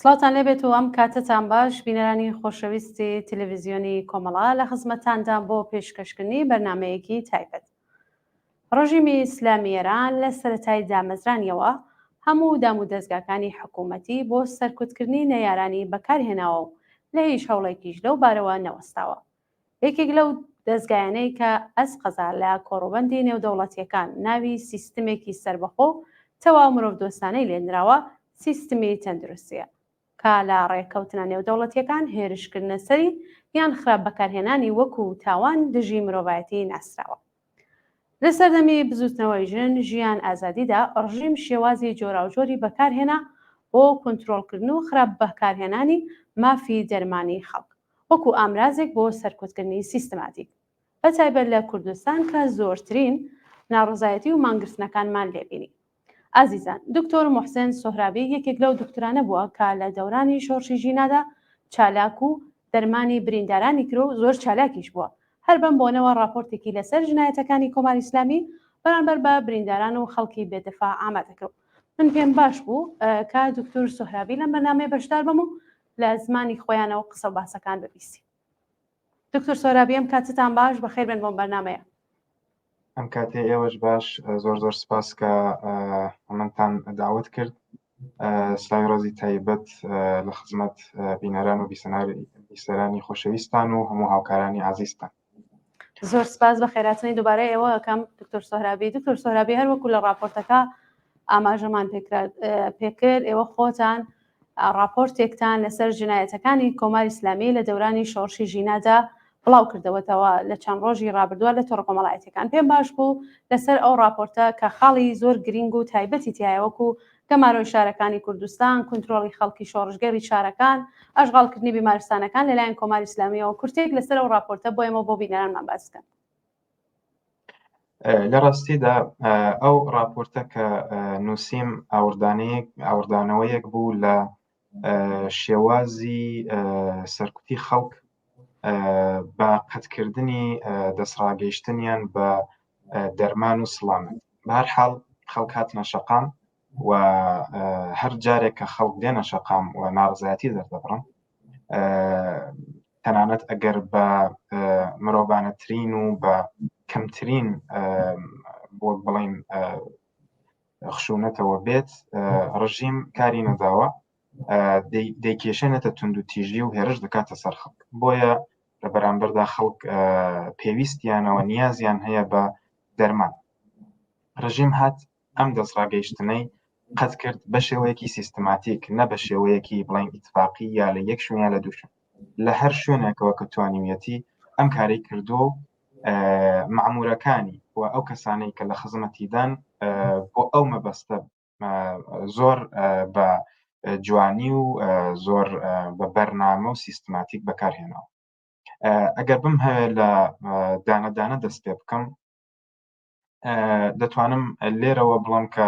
سڵاتان لێبێت و ئەم کاتتان باش بینەرانی خۆشەویستی تەلەڤیزیۆنی کۆمەڵا لە خزمەتتاندا بۆ پێشکەشکردنی بەرنامەیەکی تایبەت. ڕژیمی ئیسلامی ئێران لە سەرەتای دامەزرانیەوە هەموو دام و دەستگاکانی حکوومەتی بۆ سەرکوتکردنی نەیارانی بەکارهێناوە و لە هیچ هەوڵێکیش لەو بارەوە نەوەستاوە. یەکێک لەو دەستگایانەی کە ئەسقەزا لە کۆڕوبەندی نێودەوڵەتیەکان ناوی سیستمێکی سربەخۆ تەواو مرۆڤ دۆستانەی لێنراوە سیستمی تەندروستیە کە لە ڕێککەوتنە نێودەوڵەتیەکان هێرشکردنە سەری یان خراپ بەکارهێنانی وەکو تاوان دژی مرۆڤایەتی ناسراوە. لە سەردەمی بزوتنەوەی ژن ژیان ئازادیدا ڕژیم شێوازی جۆراوجۆری بەکارهێنا بۆ کۆنتڕۆڵکردن و خراپ بەکارهێنانی مافی دەرمانی خەڵک وەکو ئامرازێک بۆ سەرکوتکردنی سیستماتیک بەتایبەت لە کوردستان کە زۆرترین ناڕزایەتی و مانگرتنەکانمان لێبینی. ئازیزان، دکتۆر موحسێن سۆهرابی یەکێک لەو دکتۆرانە بووە کە لە دەورانی شۆڕشی ژینادا چالاک و دەرمانی بریندارانی کرد و زۆر چالاکیش بووە. هەر بەم بۆنەوە راپۆرتێکی لەسەر ژنایەتەکانی کۆماری ئیسلامی بەرامبەر بە برینداران و خەڵکی بێدەفاع ئامادەکرد. من پێم باش بوو کە دکتۆر سۆهرابی لەم بەرنامەیە بەشدار بم و لە زمانی خۆیانەوە قسە و باسەکان ببیستی. دکتۆر سۆهرابی ئەم کاتتان باش، بەخێر بن بۆم بەرنامەیە. ئەم کاتێ ئێوەش باش، زۆر سپاس کە ئەمەتان داوت کرد. سلاوی ڕۆزی تایبەت لە خزمەت بینەران و بیسەرانی خۆشەویستان و هەموو هاوکارانی عزیزتان. زۆر سپاس بە خێراتنی دووبارە ئێوە ئەەکەم دکتۆر سۆهرابی. دکتۆر سۆهرابی هەروەکو لە راپۆرتەکە ئاماژەمان پێکرد، ئێوە خۆتان راپۆرتێکتان لەسەر جنایەتەکانی کۆماری ئیسلامی لە دەورانی شۆڕشی ژینادا بڵاو کردەوەتەوە لە چەند ڕۆژی ڕابردووە لە تۆڕە کۆمەڵایەتیەکان. پێم باش بوو لەسەر ئەو راپۆرتە کە خاڵی زۆر گرنگ و تایبەتی تایەوەکو گەمارۆی شارەکانی کوردستان، کنترۆڵی خەڵکی شۆڕژگەری شارەکان، ئەژغاڵکردنی بیمارستانەکان لەلایەن کۆماری ئیسلامیەوە کورتێک لەسەر ئەو راپۆرتە بۆ ئێمە بۆ بینەرانمان باس بکەن. لە ڕاستیدا ئەو راپۆرتە کە نووسیم ئاوردانەوەیەک بوو لە شێوازی سەرکوتی خەڵک بە قەتکردنی دەسڕاگەیشتنیان بە دەرمان و سڵامەت. بەهەرحاڵ خەڵک هاتنە شەقام و هەر جارێک کە خەڵک دێنە شەقام و ناڕزایەتی دەردەبڕن، تەنانەت ئەگەر بە مرۆڤانەترین و بە کەمترین بۆ بڵین خشونەتەوە بێت، ڕژیم کاری نەداوە، دەیکێشێنێتە تونند و تیژی و هێرش دەکاتە سەر خەڵک. بۆیە لە بەرامبەردا خەڵک پێویستیانەوە نیازیان هەیە بە دەرمان. ڕژیم هات ئەم دەسڕاگەیشتنەی قەت کرد بە شێوەیەکی سیستماتیک، نە بە شێوەیەکی بڵین ئیتفاقی یا لە یەک شوێن یا لە دوو شوێن، لە هەر شوێنێکەوە کە توانیویەتی ئەم کاری کردو مەعموورەکانی و ئەو کەسانەی کە لە خزمەتیدان بۆ ئەو مەبەستە زۆر بە جوانی و زۆر بە بەرنامە و سیستماتیک بەکارهێنەوە. ئەگەر بم هەیە لە دانەدانە دەست پێ بکەم، دەتوانم لێرەوە بڵم کە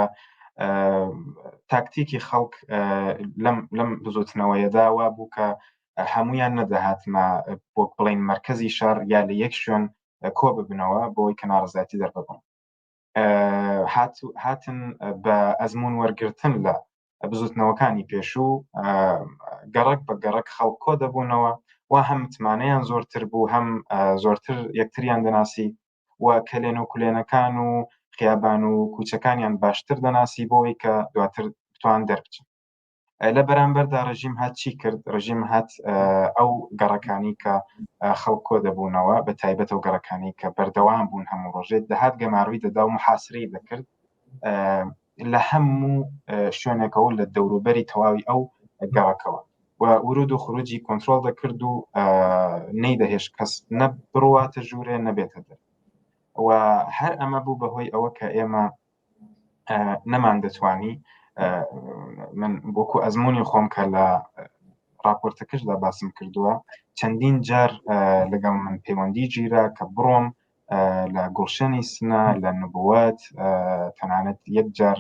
تاکتیکی خەڵک لەم بزوتنەوەیەدا وا بوو کە هەمویان نەدەهاتمە بۆ بڵین مەرکەزی شار یا لە یەک شوێن کۆ ببنەوە بۆی کە ناڕزایەتی دەرببن. هاتن بە ئەزمون وەرگرتن لە بزوتنەوەکانی پێشوو، گەڕک بە گەڕک خەڵک کۆ دەبوونەوە و هەم متمانەیان زۆرتر بوو، هەم زۆرتر یەکتریان دەناسی و کەلێن و کولێنەکان و خیابان و کوچەکانیان باشتر دەناسی بۆی کە دواتر بتوان دەربچن. لە بەرامبەردا ڕژیم هات چی کرد؟ ڕژیم هات ئەو گەڕەکانی کە خەڵک کۆ دەبوونەوە، بە تایبەت ئەو گەڕەکانی کە بەردەوام بوون هەموو ڕۆژێت، دەهات گەماڕووی دەدا و محاسرەی دەکرد لە هەموو شوێنێکەوە لە دەوروبەری تەواوی ئەو گەڕەکەوە و ورود و خروجی کۆنترۆڵ دەکرد و نەیدەهێشت کەس نە بڕواتە ژوورێ نەبێتە دەر. و هەر ئەمە بوو بەهۆی ئەوە کە ئێمە نەمان دەتوانی، من بۆکو ئەزمموی خۆم کە لە راپۆرتەکەشدا باسم کردووە، چەندین جار لەگەڵ من پەیوەندی گیرا کە بڕۆم لە گوڵشەنی سنە لە نبوات، تەنانەت یەک جار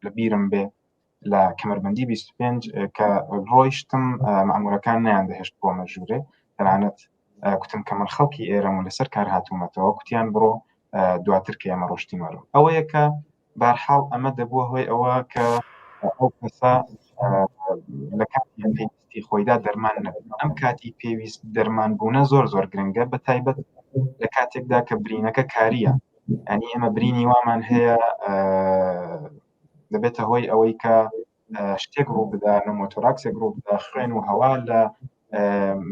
لە بیرم بێ لە کەمەربەندی 25 کە ڕۆیشتم مەعموورەکان نەیان دەهێشت بۆمە ژوورێ، تەنانەت کوتم کە من خەڵکی ئێرەم و لەسەر کار هاتوومەتەوە، کوتیان بڕۆ دواتر کە ئێمە ڕۆشتینەوە. ئەوەیە کە بەرحاڵ ئەمە دەبووە هۆی ئەوە کە ئەو کەسە لە کاتی پێویستی خۆیدا دەرمان نەبێت. ئەم کاتی پێویست دەرمان بوونە زۆر گرنگە، بە تایبەت لە کاتێکدا کە برینەکە کاریە. ئەنی ئێمە برینی وامان هەیە دەبێتە هۆی ئەوەی کە شتێک ڕوو بدا، نەمۆتۆراکسێک ڕوو بدا، خوێن و هەوا لە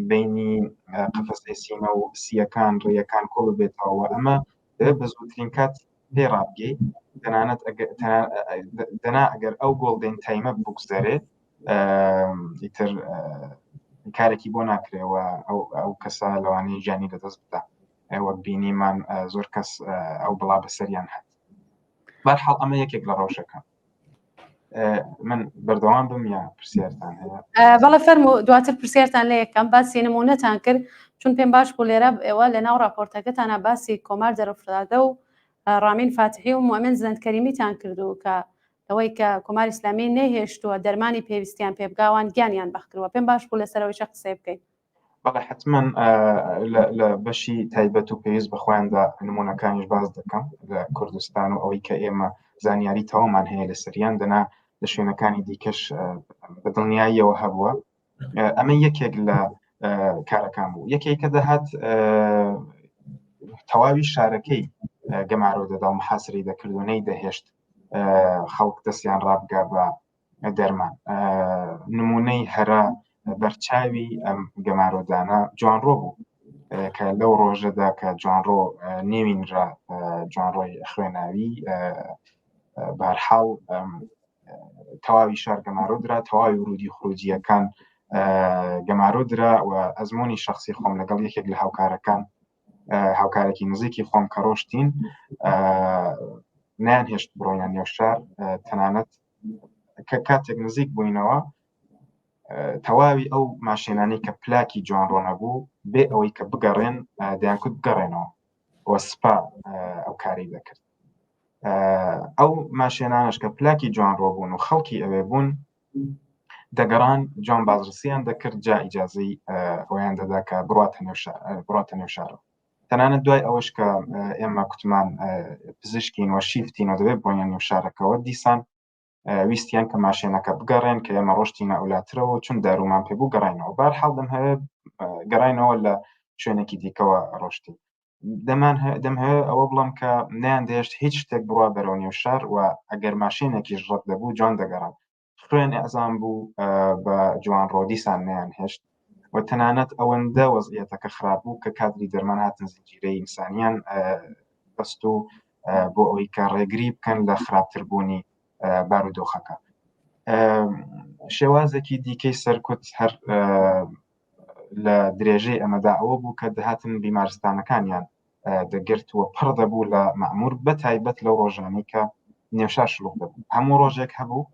بینی قفەسەی سینە و سیەکان ڕێیەکان کۆڵ بێتەوە. ئەمە دەبێت بە زووترین کات پێ ڕابگەی، دەنا ئەگەر ئەو گۆڵدەین تایمە بگذەرێ ئیتر کارێکی بۆ ناکرێەوە ئەو کەسە لەوانەیە ژیانی لەدەست بدە. وەک بینیمان زۆر کەس ئەو بڵا بەسەریان هات. بەرحاڵ ئەمە یەکێک لە ڕەوشەکە. من بەردەوام بم یا پرسیارتان هەیە؟ بەڵێ فەرموو، دواتر پرسیارتان لە یەکەم باسی نمونەتان کرد، چون پێم باش بوو لێرە ئێوە لە ناو راپۆرتەکەتانە باسی کۆمار دەرەفرادە و ڕامین فاتحی و موئمن زەندکەریمیتان کردو کە ئەوەی کە کۆمار ئیسلامی نەهێشتووە دەرمانی پێویستیان پێبگاوان گیانیان بەخکردووە. پێم باش بوو لەسەرەوەی شە قسەی بکەین. بەڵێ حتمما لە بەشی تایبەت و پێویست بەخۆیاندا نمونونەکانیش باز دەکەم لە کوردستان و ئەوەی کە ئێمە زانیاری تەوامان هەیە لە سەریان، دەنا لە شوێنەکانی دیکەش بەدڵنیاییەوە هەبووە. ئەمە یەکێک لە کارەکان بوو. یەکێک کە دەهات تەواوی شارەکەی گەمارۆ دەدا و محاسری دەکردونەی دەهێشت خەڵک دەستیان ڕابگا بە دەرمان. نمونەی هەرە بەرچاوی ئەم گەمارۆدانە جوانڕۆ بوو کە لەو ڕۆژەدا کە جوانڕۆ نێوینرا جوانڕۆی خوێناوی بەرحاڵ تەواوی شار گەمارۆدرا، تەواوی ورودی خروجیەکان گەمارۆدرا و ئەزمموی شخصی خۆم لەگەڵ یەکێک لە هاوکارێکی نزیکی خۆم کە ڕۆشتین نیان هێشت بڕۆیان نێو شار، تەنانەت کە کاتێک نزیک بووینەوە تەواوی ئەو ماشێنانی کە پلاکی جوانڕۆ نەبوو بێ ئەوەی کە بگەڕێن دەیانکوت بگەڕێنەوە وە سپا ئەو کاری دەکرد. ئەو ماشێنانش کە پلاکی جوانڕۆ بوون و خەڵکی ئەوێ بوون دەگەڕان جوان بازرسییان دەکرد، جا ئیجازەی ئەویان دەدا کە بڕاتە نێو شارەوە. تەنانەت دوای ئەوەش کە ئێمە کوتمان پزیشکین وە شیفتینەوە دەبێت بۆیان نێو شارەکەەوە دیسان ویستیان کە ماشێنەکە بگەڕێن کە ئێمە ڕۆشتینە ئەولاترەوە چون دارومان پێبوو گەڕینەوە. بەرحاڵ دەم هەیە گەڕینەوە لە شوێنێکی دیکەوە ڕۆشتی. دەم هەیە ئەوە بڵم کە نیان دەهێشت هیچ شتێک بڕوا بەرەو نێو شار و ئەگەر ماشێنێکیش ڕەت دەبوو جوان دەگەڕان. خوێن ئەزان بوو بە جوانڕۆ دیسان نیان هێشت و تەنانەت ئەوەندە وەزعیەتەکە خراپ بوو کە کادری دەرمان هاتن زنجیرەی ئینسانیان بەست و بۆ ئەوەی کە ڕێگری بکەن لە خراپتربوونی بارودۆخەکە. شێوازێکی دیکەی سەرکوت هەر لە درێژەی ئەمەدا ئەوە بوو کە دەهاتن بیمارستانەکانیان دەگرتووە پڕ دەبوو لە مەعمور، بە تایبەت لەو ڕۆژانەی کە نێوشار شلوغ دەبوو. هەموو ڕۆژێک هەبوو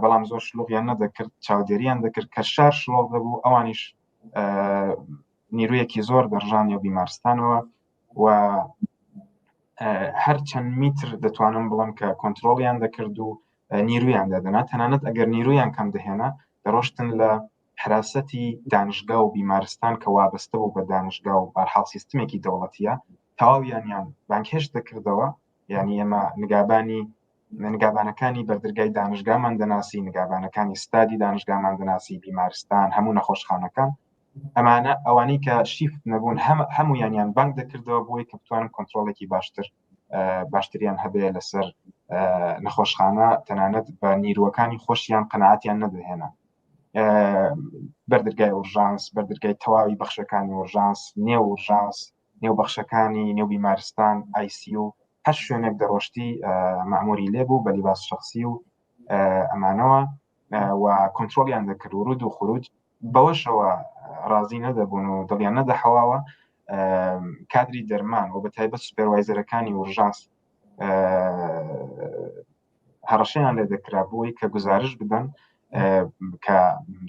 بەڵام زۆر شلوغیان نەدەکرد، چاودێریان دەکرد کە شار شلوغ دەبوو ئەوانیش نیرویەکی زۆر دەڕژانیە بیمارستانەوە و هەر چەند میتر دەتوانم بڵم کە کۆنتترۆڵیان دەکرد و نیرویان دەدەنا. تەنانەت ئەگەر نیرویان کەم دەهێنا دەڕۆشتن لە حراسەتی دانشگا و بیمارستان کە وابەستە بوو بە دانشگا و بەرحاڵ سیستمێکی دەوڵەتیە تەواویانیان بانکهێش دەکردەوە. یعنی ئێمە نگابانەکانی بەردرگای دانشگامان دەناسی، نگابانەکانی ستادی دانشگامان دەناسی، بیمارستان، هەموو نەخۆشخانەکان. ئەمانە ئەوانەی کە شیفت نەبوون هەمویانیان بانک دەکردەوە بۆی کە بتوانن کۆنتترۆڵێکی باشتریان هەبێ لەسەر نەخۆشخانە، تەنانەت بە نیروەکانی خۆشیان قەناعەتیان نەدەهێنا. بەردرگای ئورژانس، بەردرگای تەواوی بەخشەکانی ئورژانس، نێو ئورژانس، نێو بەخشەکانی نێو بیمارستان، ICU هەر شوێنێک دەڕۆشتی مەعموری لێبوو بە لیباس شخصی و ئەمانەوە و کۆنتترۆلیان دەکرد ورود و خروج. بەوەشەوە ڕازی نەدەبوون و دڵیان نەدەحەواوە کادری دەرمان و بە تایبەت سوپەروایزەرەکانی ئورژانس هەڕەشەیان لێ دەکرا بۆی کە گزارش بدەن کە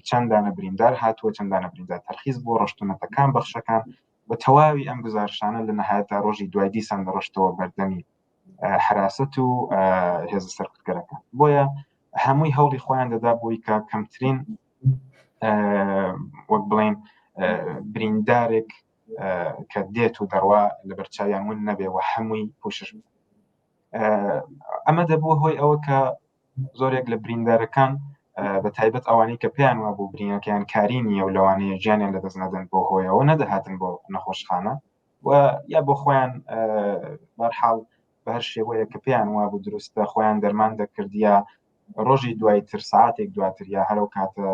چەندانە بریندار هاتووە، چەندانە بریندار تەرخیص بۆ ڕۆشتونەتەکان بەخشەکان بە تەواوی ئەم گزارشانە لە نەهایەتا ڕۆژی دوای دیسان دەڕۆشتەوە بەردەمی حراست و هێزە سەرکردەکان. بۆیە هەمووی هەوڵی خۆیان دەدا بۆی کە کەمترین وەک بڵێن بریندارێک کە دێت و دەڕوا لە بەرچاویان ون نەبێ و هەمووی پوشش. ئەمە دەبووە هۆی ئەوە کە زۆرێک لە بریندارەکان بە تایبەت ئەوانەی کە پێیان وا بوو برینەکەیان کاری نییە و لەوانەیە ژیانیان لەدەست نەدەن بۆ هۆیەوە نەدەهاتن بۆ نەخۆشخانە و یا بۆ خۆیان بەرحاڵ بە هەر شێوەیە کە پێیان وا بوو دروستە خۆیان دەرمان دەکردیا ڕۆژی دوای تر ساعتێک دواتر یا هەرو کاتە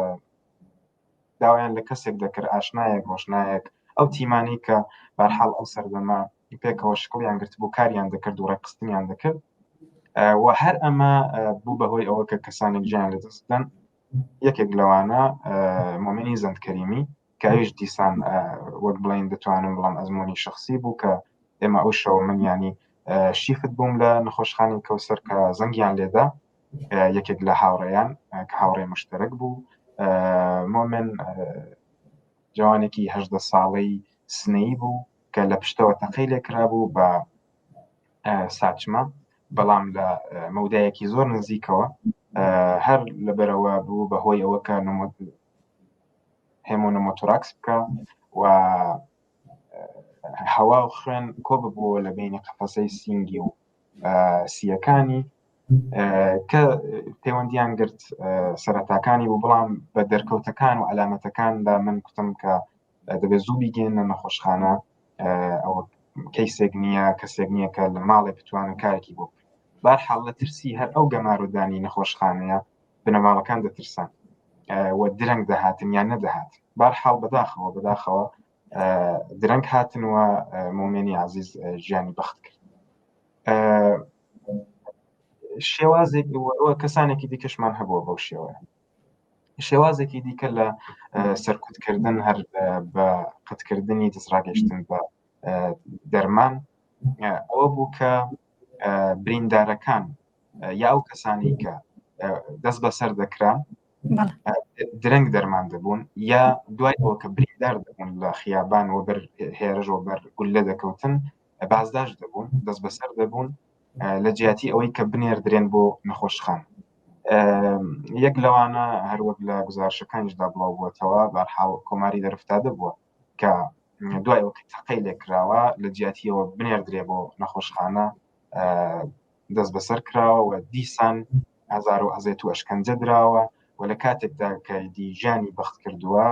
داوایان لە کەسێک دەکرد ئاشنایەک ڕۆژنایەک ئەو تیمانی کە بەرحاڵ ئەو سەردەما پێکەوە شکڵیان گرت بوو کاریان دەکرد و ڕێقستنیان دەکرد و هەر ئەمە بوو بەهۆی ئەوە کە کەسانێک گیان لەدەستدەن یەکێک لەوانە مۆمنی زەندکەریمی کە ئەویش دیسان وەک بڵین دەتوانم بڵام ئەزمموی شخصی بوو کە ئێمە ئەو شەو من ینی شیفت بووم لە نەخۆشخانی کەوسەر کە زەنگیان لێدا یەکێک لە هاوڕێیان کە هاوڕێ مشترک بوو مۆمن جوانێکی 18 ساڵەی سنەی بوو کە لە پشتەوە تەقەی لێکرا بوو بە ساچمە بەڵام لە مەودایەکی زۆر نزیکەوە هەر لەبەرەوە بوو بەهۆی ئەوە کە هێمونۆمۆتۆراکس بکە و هەوا و خوێن کۆ ببووە لە بینی قەفەسەی سینگی و سیەکانی کە پەیوەندیان گرت سەرەتاکانی بوو بەڵام بە دەرکەوتەکان و ئەلامەتەکاندا من گوتم کە دەبێت زوو بیگەێنە نەخۆشخانە ئەوە کەیسێک نییە کەسێک نییە کە لە ماڵێ بتوانن کارێکی بۆ بەرحاڵ لە ترسی هەر ئەو گەمارودانی نەخۆشخانەیە بنەماڵەکان دەترسان و درەنگ دەهاتن یان نەدەهات بەرحاڵ بەداخەوە درەنگ هاتن و مۆمێنی عزیز ژیانی بەخت کرد شێوازێک کەسانێکی دیکەشمان هەبووە بەو شێوازێکی دیکە لە سەرکوتکردن هەر بە قەتکردنی دەستڕاگەشتن بە دەرمان ئەوە بوو کە بریندارەکان یا ئەو کەسانی کە دەست بەسەر دەکرا درەنگ دەرمان دەبوون یا دوای ئەوە کە بریندار دەبوون لە خیابان و بەر هێرش و بەر گولە دەکەوتن بازداش دەبوون دەست بەسەر دەبوون لە جیاتی ئەوەی کە بنێردرێن بۆ نەخۆشخان یەک لەوانە هەروەک لە گزارشەکانیشدا بڵاو بووەتەوە بەرحاڵ کۆماری دەرفتادە بووە کە دوای ئەوە تەقەی لێکراوە لە جیاتیەوە بنێردرێ بۆ نەخۆشخانە دەست بەسەر کراوە و دیسان ئازار و ئەزێت و ئەشکەنجە دراوە و لە کاتێکدا کە دیژانی بەخت کردووە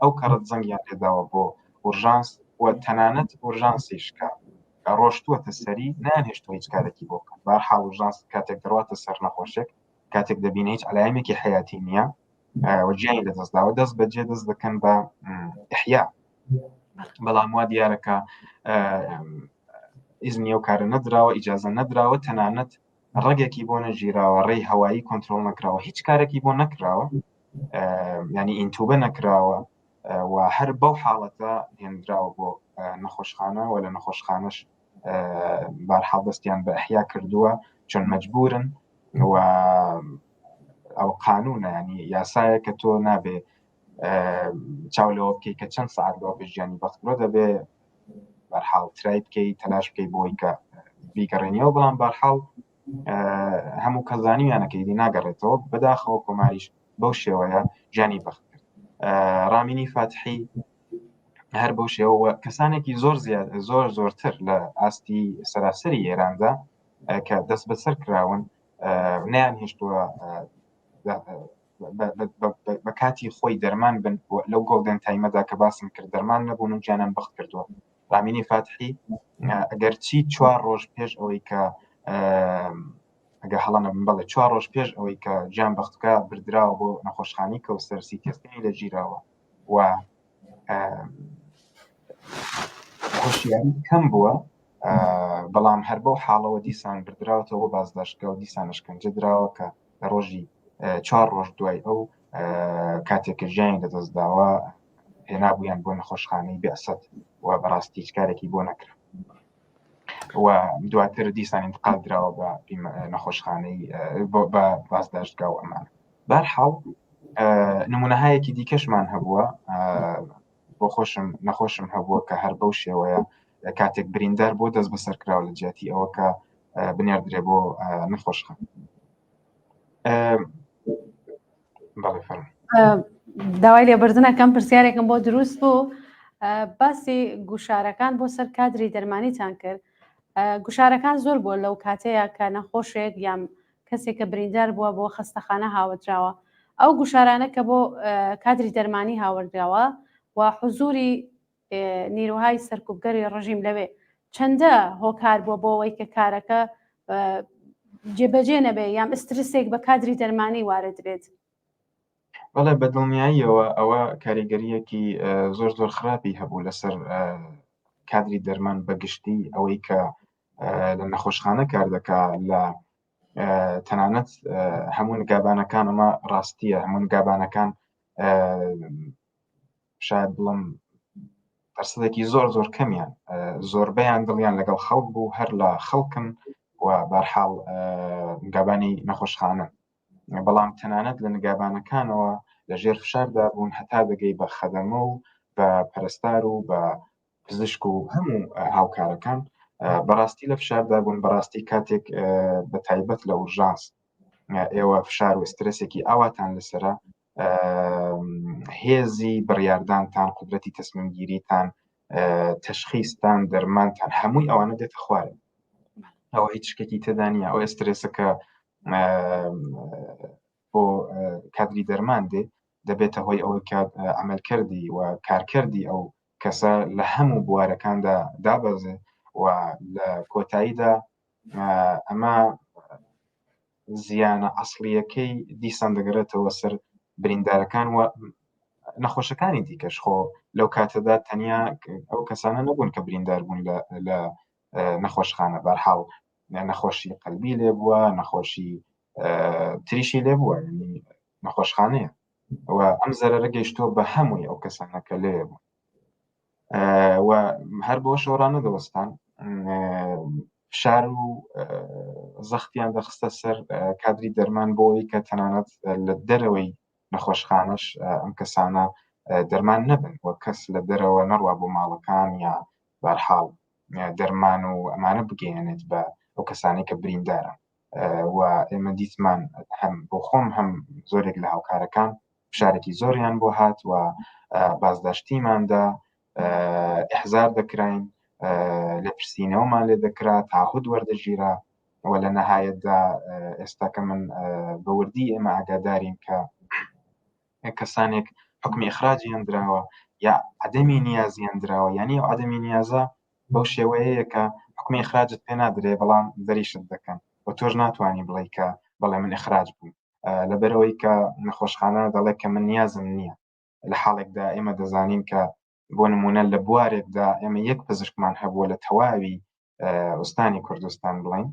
ئەو کەڕەت زەنگیان لێداوە بۆ ئورژانس و تەنانەت ئورژانسیش کە ڕۆشتووەتە سەری نانهێشتوە هیچ کارێکی بۆ بکەن بەرحاڵ ئورژانس کاتێک دەڕواتە سەر نەخۆشێک کاتێک دەبینە هیچ عەلایەمێکی حەیاتی نییە و گیانی لەدەستداوە دەست بەجێ دەست دەکەن بە ئیحیا بەڵام وا دیارەکە ئیزنی ئەو کارە نەدراوە ئیجازە نەدراوە تەنانەت ڕێگێکی بۆ نەژیراوە ڕێی هەوایی کۆنتترۆل نەکراوە هیچ کارێکی بۆ نەکراوە ینی ئینتوبە نەکراوە و هەر بەو حاڵەتە هێنراوە بۆ نەخۆشخانە و لە نەخۆشخانەش بەرحاڵ دەستیان بە ئەحیا کردووە چۆن مەجبورن و ئەو قانونە ینی یاسایە کە تۆ نابێ چاولەوە بکەی کە چەند سعات لەوە پێشگیانی بەختکرۆ دەبێ بەرحاڵ ترای بکەی تەلاش بکەی بۆی کە بیگەڕێنیەوە بەڵام بەرحاڵ هەموو کەزانیویانەکەی دی ناگەڕێتەوە بەداخەوە کۆماریش بەو شێوەیە ژیانی بەخت کرد ڕامینی فاتحی هەر بەو شێوە کەسانێکی زۆرتر لە ئاستی سەراسەری ئێراندا کە دەست بەسەر کراون نیان هێشتووە بە کاتی خۆی دەرمان بن لەو گۆڵدن تایمەدا کە باسم کرد دەرمان نەبوون و گیانیان بەخت کردووە ڕامینی فاتحی ئەگەر چی 4 ڕۆژ پێش ئەوەی کە ئەگە هەڵەنە بن بەڵێ 4 ڕۆژ پێش ئەوەی کە گیان بەختکە بردراوە بۆ نەخۆشخانی کەوسەر سی تێستنی لە ژیراوە و خۆشیاری کەم بووە بەڵام هەر بەو حاڵەوە دیسان بردراوەتەوە بۆ بازداشتگا و دیسان ئەشکەنجە دراوە کە لە ڕۆژی 4 ڕۆژ دوای ئەو کاتێککە ژیانی لەدەستداوە هێنابوویان بۆ نەخۆشخانەی بێئسەد و بەڕاستی هیچ کارێکی بۆ نەکرا و دواتر دیسان انتقال دراوە بە نەخۆشخانەی بە بازداشتگا و ئەمان بەرحاڵ نمونەهایەکی دیکەشمان هەبووە بۆ نەخۆشم هەبووە کە هەر بەو شێوەیە کاتێک بریندار بۆ دەست بەسەر کراوە لە جیاتی ئەوە کە بنێردرێ بۆ نەخۆشخان داوای لێبردنەکەم پرسیارێکم بۆ دروست بوو باسی گوشارەکان بۆ سەر کادری دەرمانیتان کرد گوشارەکان زۆر بووە لەو کاتەیە کە نەخۆشێک یان کەسێک کە بریندار بووە بۆ خەستەخانە هاوردراوە ئەو گوشارانە کە بۆ کادری دەرمانی هاوردراوە و حزوری نیروهای سەرکوبگەری ڕژیم لەوێ چەندە هۆکار بووە بۆ ئەوەی کە کارەکە جێبەجێ نەبێ یان ئسترسێک بە کادری دەرمانی واردرێت؟ بەڵێ بەدڵنیاییەوە ئەوە کاریگەریەکی زۆر خراپی هەبوو لەسەر کادری دەرمان بەگشتی ئەوەی کە لە نەخۆشخانە کار دەکا لە تەنانەت هەموو نگابانەکان ئەمە ڕاستیە هەموو نگابانەکان شاید بڵم دەرسەدێکی زۆر کەمیان زۆربەیان دڵیان لەگەڵ خەڵک بوو هەر لە خەڵکن و بەرحاڵ نگابانی نەخۆشخانە بەڵام تەنانەت لە نگابانەکانەوە لە ژێر فشاردا بوون هەتا دەگەی بە خەدەمە و بە پەرستار و بە پزیشک و هەموو هاوکارەکان بەڕاستی لە فشاردا بوون بەڕاستی کاتێک بە تایبەت لە ئورژانس ئێوە فشار و ئسترسێکی ئاواتان لەسرە هێزی بڕیاردانتان قدرەتی تەسمیمگیریتان تەشخیصتان دەرمانتان هەمووی ئەوانە دێتە خوارێ ئەوە هیچ شتێکی تێدا نیە ئەو ئسترسەکە بۆ کادری دەرمان دێ دەبێتە هۆی ئەوە کە عملکردی و کارکردی ئەو کەسە لە هەموو بوارەکاندا دابەزێ و لە کۆتاییدا ئەمە زیانە ئەسڵیەکەی دیسان دەگەڕێتەوە سەر بریندارەکان و نەخۆشەکانی دیکەش خۆ لەو کاتەدا تەنیا ئەو کەسانە نەبوون کە بریندار بوون لە نەخۆشخانە بەرحاڵ نەخۆشی قەلبی لێ بووە نەخۆشی تریشی لێ بووە ینی نەخۆشخانەیە و ئەم زەرەرە گەیشتۆ بە هەمووی ئەو کەسانەکە لێ بوو و هەر بۆ شەڕانە دەوەستان فشار و زەختیان دەخستە سەر کادری دەرمان بۆەوەی کە تەنانەت لە دەرەوەی نەخۆشخانەش ئەم کەسانە دەرمان نەبن وە کەس لە دەرەوە نەڕوا بۆ ماڵەکان یا بەرحاڵ دەرمان و ئەمانە بگەێنێت بە ئەو کەسانی کە بریندارن و ئێمە دیتمان هەم بۆ خۆم هەم زۆرێک لە هاوکارەکان فشارێکی زۆریان بۆ هات و بازداشتیماندا ئەحزار دەکراین لە پرسیینەوەمان لێ دەکرا تاهود وەردەژیرا و لە نەهایەتدا ئێستا کە من بەوردی ئێمە ئاگادارین کە کەسانێک حکمی ئیخراجیان درراوە یا عدەمی نیازیان درراوە یعنی ئەو عدەمی نیازە بەو شێوەیە کە حکمی ئیخراجت پێ نادرێ بەڵام دەریشت دەکەن و تۆش ناتوانانی بڵێ کە بەڵێ من ئیخراج بووم لەبەرەوەی کە نەخۆشخانە دەڵێ کە من نیازم نییە لە حاڵێکدا ئێمە دەزانین کە بۆ نمونە لە بوارێکدا ئێمە یەک پزیشکمان هەبووە لە تەواوی ئوستانی کوردستان بڵین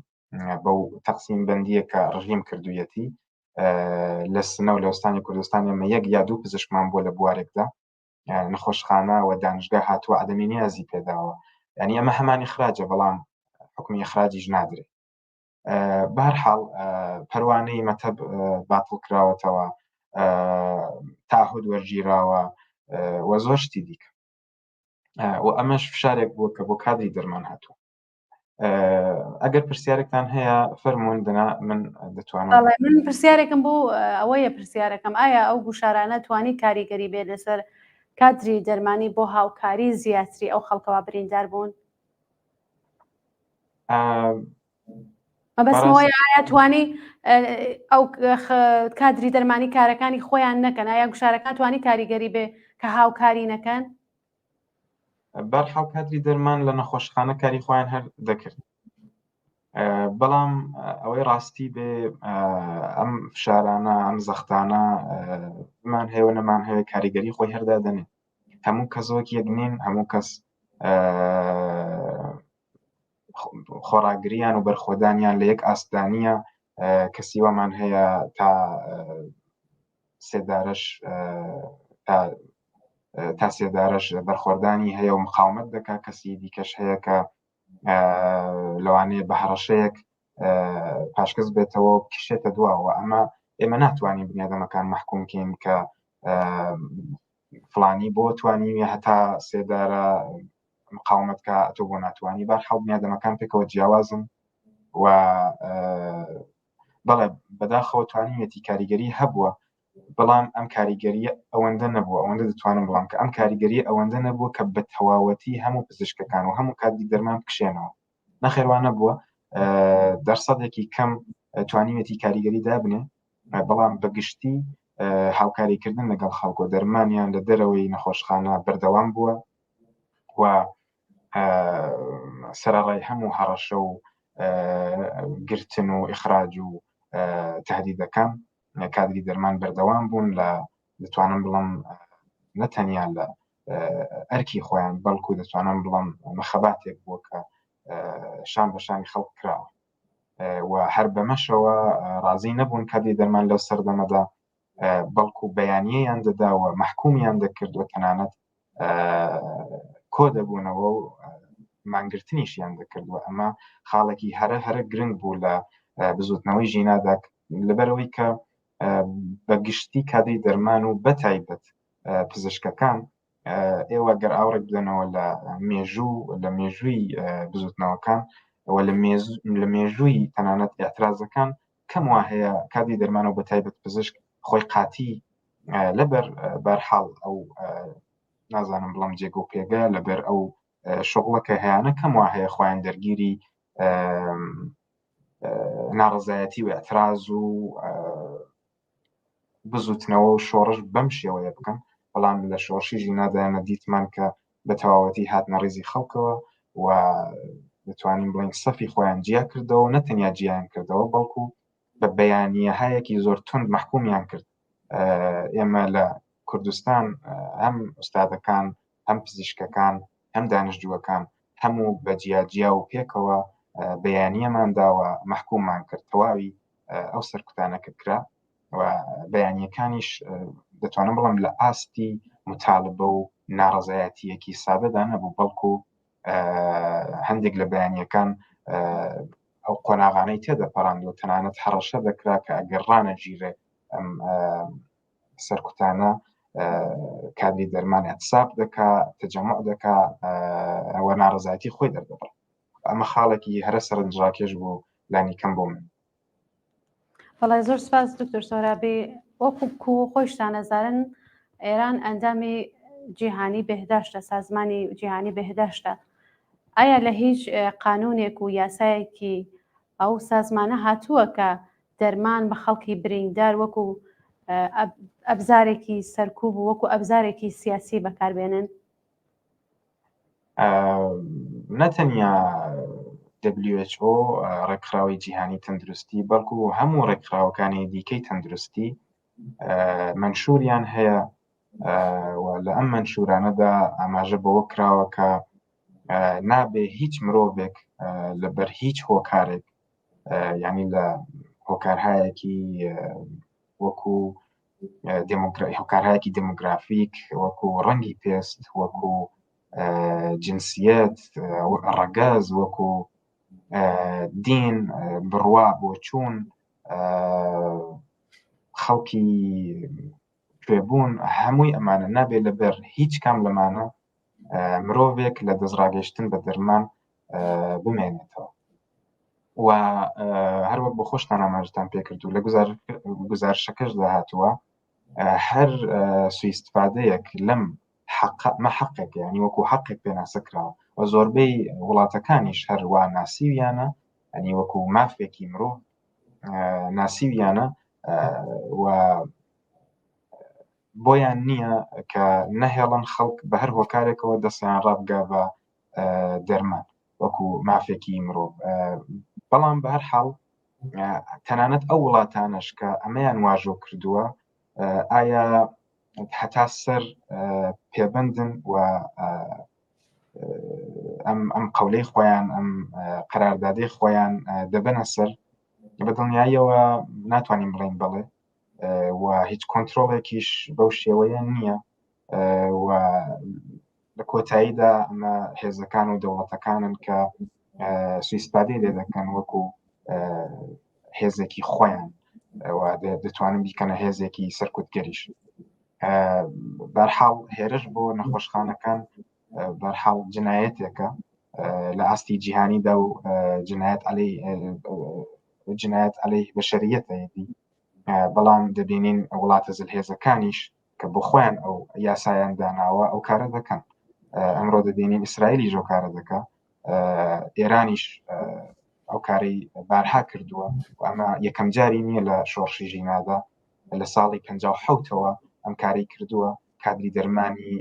بەو تەقسیم بەندیە کە ڕژیم کردوویەتی لە سنە و لە ئوستانی کوردستان ئێمە یەک یا دوو پزیشکمان بۆ لە بوارێکدا نەخۆشخانە و دانشگا هاتووە عدەمی نیازی پێداوە ینی ئەمە هەمانی خراجە بەڵام حکمی ئیخراجیش نادرێت بەهەرحاڵ پەروانەی مەتەب باتڵ کراوەتەوە تاهود وەرگیراوە و زۆر شتی دیکە و ئەمەش فشارێک بووە کە بۆ کادری دەرمان هاتووە ئەگەر پرسیارێکتان هەیە فەرموون دەنا من دەتوانم من پرسیارێکم بۆ ئەوەیە پرسیارەکەم ئایا ئەو گوشارانە توانی کاریگەری بێت لەسەر کادری دەرمانی بۆ هاوکاری زیاتری ئەو خەڵکەوە بریندار بوون بەسمەوەی ئایا توانی ئەو کادری دەرمانی کارەکانی خۆیان نەکەن ئایا گوشارەکان توانی کاریگەری بێ کە هاوکاری نەکەن بەرحاڵ کادری دەرمان لە نەخۆشخانە کاری خۆیان هەر دەکرد بەڵام ئەوەی ڕاستی بێ ئەم فشارانە ئەم زەختانە مان هەیە نەمان هەیە کاریگەری خۆی هەردا دەنێ هەموو کەسەوەک یەک نین هەموو کەس خۆراگریان و بەرخۆدانیان لە یەک ئاستانیە کەسیوەمان هەیە تا سێدارش بەرخۆردانی هەیە و مقاومەت دەکا کەسی دیکەش هەیە کە لەوانەیە بە هەڕەشەیەک پاشکەس بێتەوە کشێتە دواوە ئەمە ئێمە ناتوانین بنیادەمەکان محکومکەین کە فڵانی بۆ توانیویە هەتا سێدارە مقاومەتکە ئەتۆ بۆ ناتوانانی بەرحاڵ بنیادەمەکان پێکەوە جیاوازن و بەڵێ بەداخەوە توانیوێتی کاریگەری هەبووە بەڵام ئەم کاریگەریە ئەوەندە نەبووە ئەوەندە دەتوانم بڵام کە ئەم کاریگەری ئەوەندە نەبووە کە بە تەواوەتی هەموو پزیشکەکان و هەموو کادری دەرمان بکشێنەوە نەخێوانە بووە دەرسەدێکی کەم توانیوێتی کاریگەری دابنێ، بەڵام بەگشتی هاوکاریکردن لەگەڵ خەڵکۆ دەرمانیان لە دەرەوەی نەخۆشخانە بەردەوام بووە و سەرەڕای هەموو هەڕەشە و گرتن و ئیخراج و تهدیدەکان کادری دەرمان بەردەوام بوون لە دەتوانم بڵم نەتەنیا لە ئەرکی خۆیان بەڵکو دەتوانم بڵم مەخەباتێک بووە کە شان بەشانی خەڵک کراوە و هەر بەمەشەوە ڕازی نەبوون کادری دەرمان لەو سەردەمەدا بەڵکو بەیانیەیان دەداوە محکومیان دەکردوە تەنانەت کۆ دەبوونەوە و مانگرتنیشیان دەکردووە. ئەمە خاڵێکی هەرە گرنگ بوو لە بزوتنەوەی ژینادا لەبەرەوەی کە بەگشتی کادری دەرمان و بەتایبەت پزیشکەکان ئێوە گەر ئاوڕێک بدەنەوە لە مێژووی بزوتنەوەکان لە مێژووی تەنانەت ئێعترازەکان کەم وا هەیە کادری دەرمان و بەتایبەت پزیشک خۆی قاتی لەبەر بەرحاڵ ئەو نازانم بڵم جێگە و پێگە لەبەر ئەو شغڵەکە هەیەە کەم وا هەیە خۆیان دەرگیری ناڕزایەتی و ئێعتراز و بزوتنەوە و شۆڕش بەم شێوەیە بکەن، بەڵام لە شۆڕشی ژینادایانە دیتمان کە بە تەواوەتی هاتنە ڕێزی خەڵکەوە و دەتوانین بڵین سەفی خۆیان جیا کردەوە، نەتەنیا جیان کردەوە بەڵکو بە بەیانیەهایەکی زۆر تند محکومیان کرد. ئێمە لە کوردستان هەم ئوستادەکان هەم پزیشکەکان هەم دانیشتووەکان هەموو بە جیا و پێکەوە بەیانیەمان داوە محکوممان کرد، تەواوی ئەو سەرکوتانەکە کرا و بەیانیەکانیش دەتوانم بڵم لە ئاستی متالبە و ناڕزایەتیەکی سادەدا نەبوو، بەڵکو هەندێک لە بەیانیەکان ئەو قۆناغانەی تێدەپەڕاندوە تەنانەت هەڕەشە دەکرا کە ئەگەر ڕانەگیرێ ئەم سەرکوتانە کادری دەرمان ئەحتساب دەکا تەجەموع دەکا ئەوە ناڕزایەتی خۆی دەردەبڕ. ئەمە خاڵێکی هەرە سەرنجڕاکێش بوو لانی کەم بۆ من. بەڵای زۆر سپاس دکتۆر سۆرابی. وەکو خۆشتان نەزانن ئێران ئەندامی جیهانی بێهداشتە، سازمانی جیهانی بێهداشتە. ئایا لە هیچ قانونێک و یاسایەکی ئەو سازمانە هاتووە کە دەرمان بە خەڵکی بریندار وەکو ئەبزارێکی سەرکوب و وەکو ئەبزارێکی سیاسی بەکاربێنن؟ نەتەنیا WHO ڕێکخراوی جیهانی تەندروستی بەڵکو هەموو ڕێکخراوەکانی دیکەی تەندروستی منشوریان هەیە و لە ئەم منشورانەدا ئاماژە بەوە کراوە کە نابێ هیچ مرۆڤێک لەبەر هیچ هۆکارێک، یعنی لە هۆکارهایەکی وەکو هۆکارهایەکی دموگرافیک، وەکو ڕەنگی پێست، وەکو جنسیەت، ڕەگەز، وەکو دین، بڕوا بۆ چوون، خەڵکی کوێبوون، هەمووی ئەمانە نابێ لەبەر هیچ کام لەمانە مرۆڤێک لە دەستڕاگەشتن بە دەرمان بمێنێتەوە. و هەروەک بۆ خۆشتان ئاماژتان پێکردو لە گزارشەکەش داهاتووە هەر سوئیستفادەیەک لەم مە حەقێک، یعنی وەکو حەقێک پێناسە کراوە و زۆربەی وڵاتەکانیش هەروە ناسیویانە، یعنی وەکو مافێکی مرۆڤ ناسیویانە و بۆیان نییە کە نەهێڵن خەڵک بە هەر هۆکارێکەوە دەستیان ڕابگا بە دەرمان وەکو مافێکی مرۆڤ. بەڵام بە هەر حاڵ تەنانەت ئەو وڵاتانش کە ئەمەیان واژۆ کردووە ئایا هەتا سەر پێبندن و ئەم قەولەی خۆیان ئەم قەراردادەی خۆیان دەبەنە سەر، بە دڵنیاییەوە ناتوانین بڵین بڵێ و هیچ کۆنترۆڵێکیش بەو شێوەیە نییە و لە کۆتاییدا ئەمە هێزەکان و دەوڵەتەکانن کە سوئیسپادەی لێ دەکەن وەکو هێزێکی خۆیان و دەتوانن بیکەنە هێزێکی سەرکوتگەریش. بەرحاڵ هێرش بۆ نەخۆشخانەکان بەرحاڵ جنایەتێکە لە ئاستی جیهانیدا و جنایەت عەلەیه بەشەریەتەیەتی، بەڵام دەبینین وڵاتە زلهێزەکانیش کە بۆ خۆیان ئەو یاسایان داناوە ئەو کارە ئەمڕۆ دەبینین ئیسرائیلیش ئەو کارە دەکا، ئێرانیش ئەو کارەی بارها کردووە و ئەمە یەکەم جاری نییە لە شۆڕشی ژینادا لە ساڵی 57ەوە ئەم کارەی کردووە کادری دەرمانی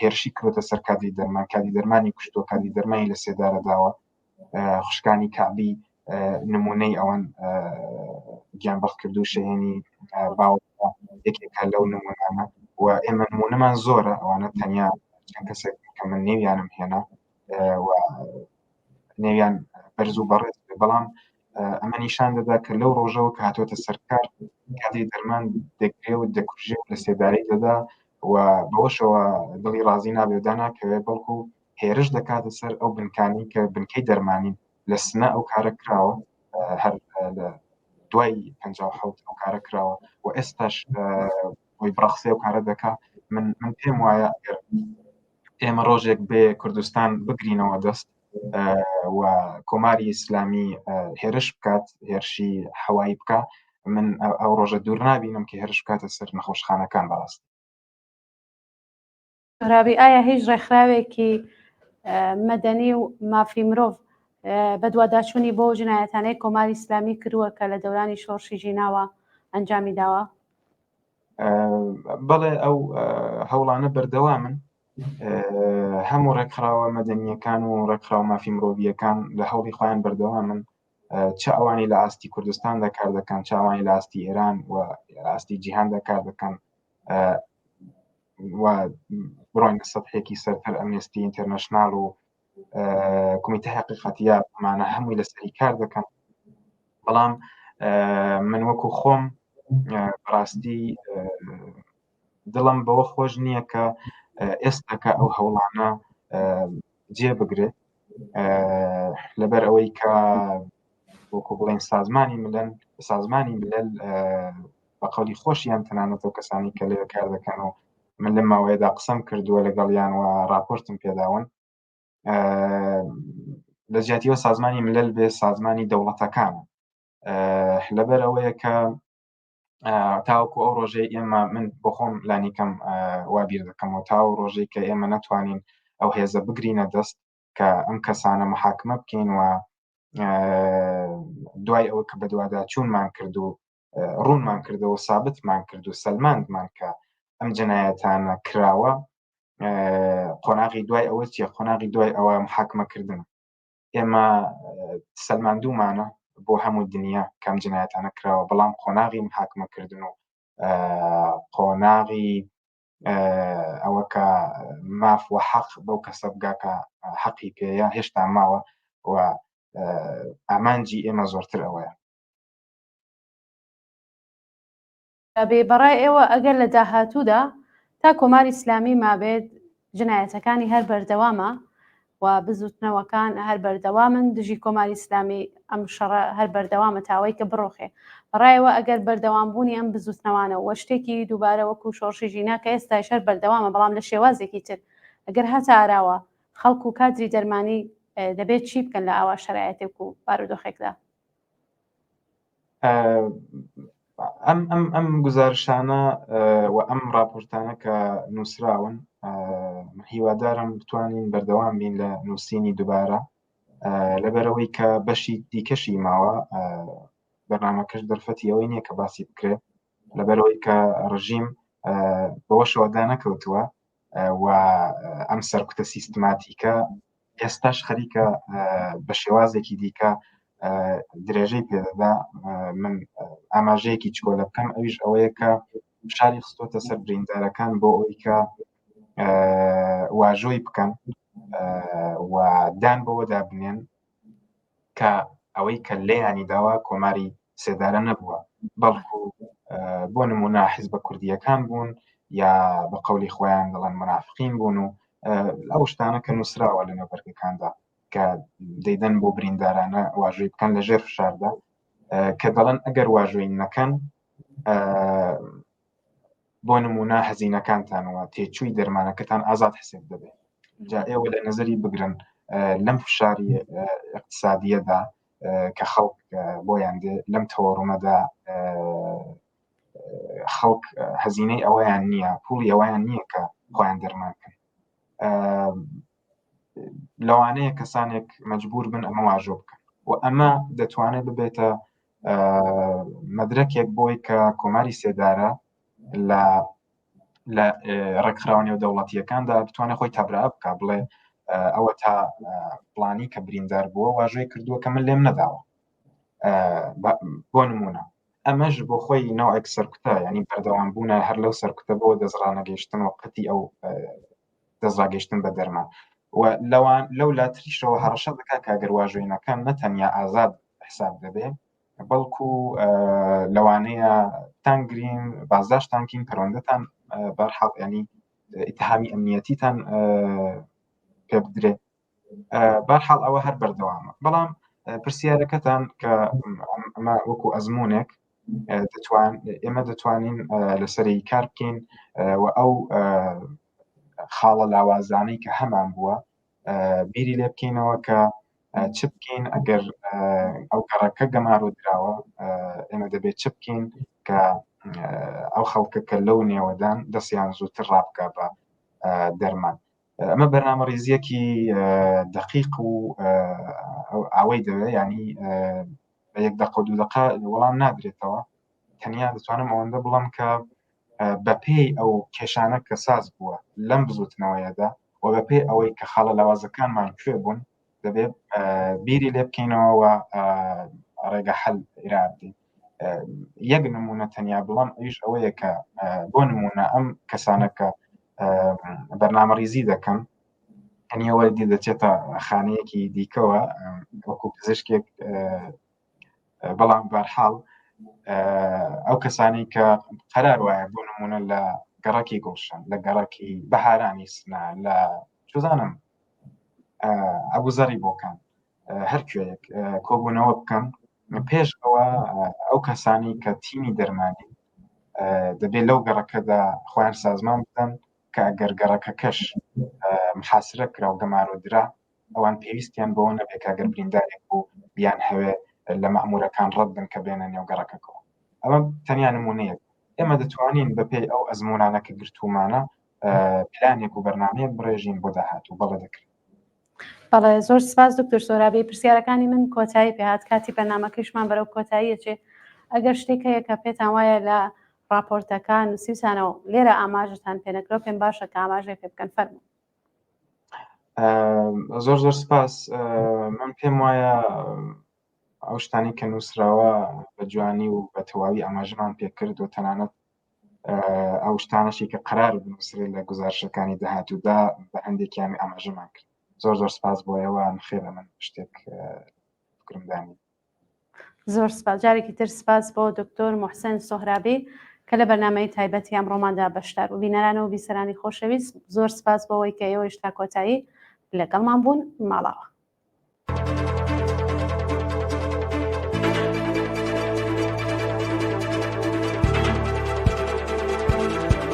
هێرشی کردوتە سەر کادری دەرمان کادری دەرمانی کوشتووە کادری دەرمانی لە سێدارە داوە خوشکانی کابی نمونەی ئەوەن گیانبەخت کردو شەهێنی باوە یەکێکە لەو نمونانە و ئێمە نمونەمان زۆرە ئەوانە تەنیا چەند کەسێک کە من نێویانم هێنا و نێویان بەرز و بەڕێز بەڵام ئەمە نیشان دەدا کە لەو ڕۆژەوە کە هاتوۆتە سەرکار کادری دەرمان دەگرێ و دەکوژێ لە سێداری دەدا و بەوەشەوە دڵی ڕازی نابێ داناکەوێ بەڵکو هێرش دەکاتە سەر ئەو بنکانی کە بنکەی دەرمانی لە سنە ئەو کارە کراوە هەر لە دوای 57 ئەو کارە کراوە و ئێستاش بۆی بڕەخسێ و کارە دەکا من پێم وایە ئێمە ڕۆژێک بێ کوردستان بگرینەوە دەست و کۆماری ئیسلامی هێرش بکات هێرشی هەوایی بکە من ئەو ڕۆژە دوور نابینم کە هێرش بکاتە سەر نەخۆشخانەکان بەڕاستی رابی ئایا هیچ ڕێکخراوێکی مەدەنی و مافی مرۆڤ بە دوواداچوونی بۆ جنایەتانەی کۆماری ئیسلامی کردووە کە لە دەورانی شۆڕشی ژیناوە ئەنجامی داوە؟ بەڵێ ئەو هەوڵانە بەردەوامن هەموو ڕێکخراوە مەدەنیەکان و ڕێکخراو مافی مرۆڤیەکان لە هەوڵی خۆیان بەردەوامن چه ئەوانی لە ئاستی کوردستاندا کار دەکەن چه ئەوانی لە ئاستی ئێران و ئاستی جیهاندا کار دەکەن و بڕۆین سەدحێکی سەرتر ئەمنستی ئینتەرنەشنال و کمیتە حقیقەتیە ئەمانە هەمووی لەسەری کار دەکەن بەڵام من وەکو خۆم بەڕاستی دڵم بەوە خۆش نییە کە ئێستاکە ئەو هەوڵانە جێ بگرێت لەبەر ئەوەی کە وەکو بڵێن سازمانی ملل بە قەولی خۆشیان تەنانەتەوە کەسانی کە لێ کار دەکەن و من لە ماوەیەدا قسەم کردووە لەگەڵیان و راپۆرتم پێداون لە جیاتیەوە سازمانی ملل بێ سازمانی دەوڵەتەکانە لەبەر ئەوەیە کە تاوەکو ئەو ڕۆژەی ئێمە من بۆ خۆم لانیکەم وابیر دەکەمەوە تاو ڕۆژەی کە ئێمە نەتوانین ئەو هێزە بگرینە دەست کە ئەم کەسانە محاکمە بکەین و دوای ئەوە کە بەدووادا چوونمان کرد و ڕوونمان کردەوە سابتمان کرد و سەلماندمان کە ئەم جنایەتانە کراوە قۆناغی دوای ئەوە چیە قۆناغی دوای ئەوە محاکمەکردن ئێمە سەلماندوومانە بۆ هەموو دنیا کەم جنایەتانە کراوە بەڵام قۆناغی محاکمەکردن و قۆناغی ئەوە کە ماف و حەق بەو کەسە بگاکە حەقی پێەیە هێشتا ماوە و ئامانجی ئێمە زۆرتر ئەوەیە بێبەڕای ئێوە ئەگەر لە داهاتوودا تا کۆماری ئیسلامی مابێت جنایەتەکانی هەر بەردەوامە و بزوتنەوەکان هەر بەردەوامن دژی کۆماری ئیسلامی ئەم شەڕە هەر بەردەوامە تاوەی کە بڕۆخێ بەڕایەوە ئەگەر بەردەوامبوونی ئەم بزوتنەوانە وە شتێکی دووبارە وەکو شۆڕشی ژینا کە ئێستاش هەر بەردەوامە بەڵام لە شێوازێکی تر ئەگەر هەتا ئاراوە خەڵک و کادری دەرمانی دەبێت چی بکەن لە ئاوا شەرایەتێک و بارودۆخێکدا ئەم گزارشانە و ئەم راپۆرتانە کە نووسراون هیوادارم بتوانین بەردەوام بین لە نووسینی دووبارە لەبەرەوەی کە بەشی دیکەشی ماوە بەرنامەکەش دەرفەتی ئەوەی نییە کە باسی بکرێت لەبەرەوەی کە ڕژیم بەوە شەوەدا نەکەوتووە و ئەم سەرکوتە سیستماتیکە ئێستاش خەریکە بە شێوازێکی دیکە درێژەی پێدەدا من ئاماژەیەکی چکۆلە بکەم ئەویش ئەوەیە کە شاری خستۆتە سەر بریندارەکان بۆ ئەوەی کە واژۆی بکەن و دان بەوە دابنێن کە ئەوەی کە لێیانی داوا کۆماری سێدارە نەبووە بەڵکو بۆ نمونە حیزبە کوردیەکان بوون یا بە قەولی خۆیان دەڵێن منافقین بوون و ئەو شتانە کە نووسراوە لە نێوبەرگەکاندا کە دەیدەن بۆ بریندارانە واژۆی بکەن لە ژێر فشاردا کە دەڵێن ئەگەر واژۆی نەکەن بۆ نمونە هەزینەکانتانەوە تێچووی دەرمانەکەتان ئازاد حسێب دەبێت جا ئێوە لە نەزەری بگرن لەم فشاری اقتصادیەدا کە خەڵک بۆیان دێ لەم تەوەڕومەدا خەڵک هەزینەی ئەوەیان نییە پوڵی ئەوەیان نییە کە خۆیان دەرمانکەن لەوانەیە کەسانێک مەجبور بن ئەمە واژۆ بکەن و ئەمە دەتوانێت ببێتە مەدرەکێک بۆی کە کۆماری سێدارە لە ڕێکخراوە دەوڵەتیەکاندا بتوانێت خۆی تابرا بکە بڵێ ئەوە تا پلانی کە بریندار بووە واژۆی کردووە کە من لێم نەداوە. بۆ نمونە ئەمەش بۆ خۆی ناوێک سەرکوتە، ینی بەردەوام بوونە هەر لەو سەرکوتە بۆ دەزڕانەگەیشتن و قەتی ئەو دەزڕاگەیشتن بە دەرمان و لەو لاتریشەوە هەڕەشە دەکا کە ئەگەر واژۆینەکان نەتەنیا ئازاد حساب دەبێ بەڵکو لەوانەیە تانگرین بازداشتانکین پەروەندەتان بەرحەڵ ینی ئیتهامی ئەمنیەتیتان پێ بدرێ بەرحەڵ ئەوە هەر بەردەوامە. بەڵام پرسیارەکەتان کە ئەمە وەکو ئەزمونێک ئێمە دەتوانین لەسەری کار بکەین و ئەو خاڵە لاوازانەی کە هەمان بووە بیری لێ بکەینەوە کە چ بکەین ئەگەر ئەو گەڕەکە گەمارۆ دراوە ئێمە دەبێت چ بکەین کە ئەو خەڵکە کە لەو نێوەدان دەستیان زووتر ڕابکە بە دەرمان. ئەمە بەرنامە ڕێزیەکی دقیق و ئاوەی دەوێت ینی بە 1 دقە و 2 دقە وەڵام نادرێتەوە. تەنیا دەتوانم ئەوەندە بڵم کە بەپێی ئەو کێشانە کە ساز بووە لەم بزوتنەوەیەدا و بەپێی ئەوەی کە خاڵە لاوازەکانمان کوێ بوون دەبێت بیری لێ بکەینەوە و ڕێگە حەل ئیرادی. یەک نمونە تەنیا بڵام ئەویش ئەوەیە کە بۆ نمونە ئەم کەسانە کە بەرنامە ڕیزی دەکەن هەنیەوە دەچێتە خانەیەکی دیکەوە وەکو پزیشکێک، بەڵام بەرحاڵ ئەو کەسانی کە قەرار وایە بۆ نمونە لە گەڕەکی گوڵشن، لە گەڕەکی بەهارانی سنا، لە چزانم ئەبوزەری بۆکان هەر کوێیەک کۆبوونەوە بکەن پێش ئەوە ئەو کەسانی کە تیمی دەرمانی دەبێت لەو گەڕەکەدا خۆیان سازمان بدەن کە ئەگەر گەڕەکە کەش محاسرە کرا و گەمارۆدرا ئەوان پێویستیان بەوە نەبێت کە ئەگەر بریندارێک بوو بیان هەوێ لە مەئمورەکان ڕەت بن کە بێنە نێو گەڕەکەکەوە. ئەمە تەنیا نمونەیەک. ئێمە دەتوانین بەپێی ئەو ئەزمونانە کە گرتومانە پلانێک و بەرنامەیەک بڕێژین بۆ داهاتوو بەڵێ دەکرێت. بەڵێ زۆر سپاس دکتۆر سۆرابی. پرسیارەکانی من کۆتایی پێهات، کاتی بەرنامەکەیشمان بەرەو کۆتاییەچێ. ئەگەر شتێکەیە کە پێتان وایە لە راپۆرتەکان نووسیسانەوە لێرە ئاماژتان پێنەکرۆ پێم باشە کە ئاماژێ پێ بکەن فەرموو. زۆر زۆر سپاس. من پێم وایە ئەو شتانی کە نووسراوە بە جوانی و بە تەواوی ئاماژمان پێکرد و تەنانەت ئەو شتانەشی کە قەرار بنووسرێت لە گزارشەکانی داهاتوودا بە هەندێکیانی ئاماژەمان کرد. زۆر زۆر سپاس بۆ ئێوە، خێرە من شتێک فکرمدانی. زۆر سپاس. جارێکی تر سپاس بۆ دکتۆر موحسین سۆهرابی کە لە بەرنامەی تایبەتی ئەمڕۆماندا بەشدار و بینەران و بیسەرانی خۆشەویست زۆر سپاس بۆەوەی کە ئێوەش تا کۆتایی لەگەڵمان بوون. ماڵاوە.